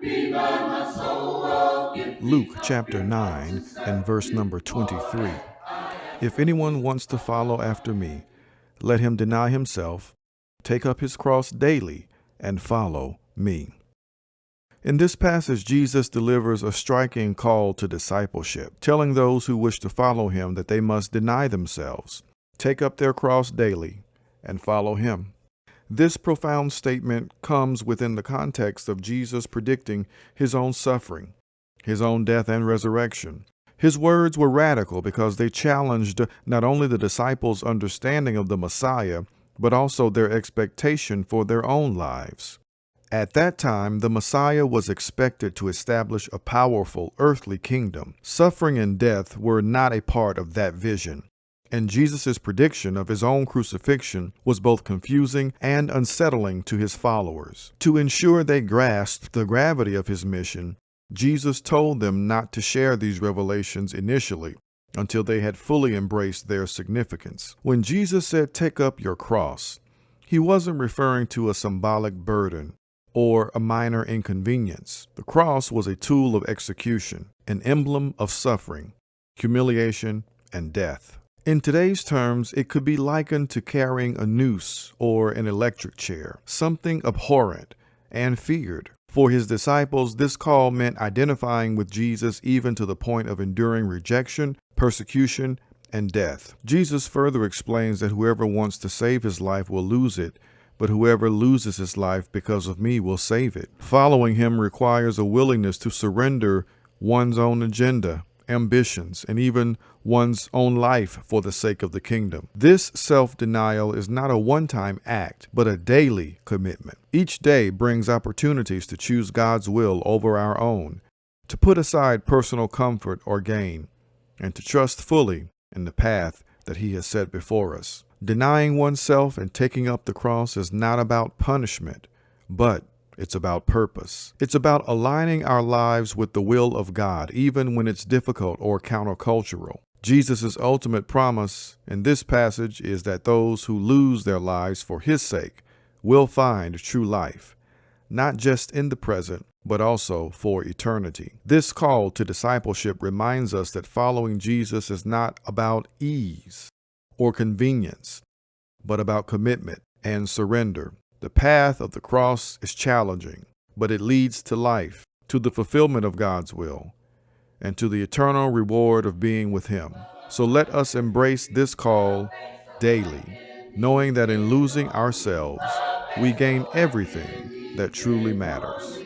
Revive my soul, oh, give me Luke a chapter pure heart 9 to and serve verse you. number Lord, 23. I ask If of anyone thee. wants to follow after me, let him deny himself, take up his cross daily, and follow me. In this passage, Jesus delivers a striking call to discipleship, telling those who wish to follow him that they must deny themselves, take up their cross daily, and follow him. This profound statement comes within the context of Jesus predicting his own suffering, his own death and resurrection. His words were radical because they challenged not only the disciples' understanding of the Messiah, but also their expectation for their own lives. At that time, the Messiah was expected to establish a powerful earthly kingdom. Suffering and death were not a part of that vision, and Jesus' prediction of his own crucifixion was both confusing and unsettling to his followers. To ensure they grasped the gravity of his mission, Jesus told them not to share these revelations initially until they had fully embraced their significance. When Jesus said, "Take up your cross," he wasn't referring to a symbolic burden or a minor inconvenience. The cross was a tool of execution, an emblem of suffering, humiliation, and death. In today's terms, it could be likened to carrying a noose or an electric chair, something abhorrent and feared. For his disciples, this call meant identifying with Jesus even to the point of enduring rejection, persecution, and death. Jesus further explains that whoever wants to save his life will lose it, but whoever loses his life because of me will save it. Following him requires a willingness to surrender one's own agenda, ambitions, and even one's own life for the sake of the kingdom. This self-denial is not a one-time act, but a daily commitment. Each day brings opportunities to choose God's will over our own, to put aside personal comfort or gain, and to trust fully in the path that he has set before us. Denying oneself and taking up the cross is not about punishment, but it's about purpose. It's about aligning our lives with the will of God, even when it's difficult or countercultural. Jesus' ultimate promise in this passage is that those who lose their lives for his sake will find true life, not just in the present, but also for eternity. This call to discipleship reminds us that following Jesus is not about ease or convenience, but about commitment and surrender. The path of the cross is challenging, but it leads to life, to the fulfillment of God's will, and to the eternal reward of being with him. So let us embrace this call daily, knowing that in losing ourselves, we gain everything that truly matters.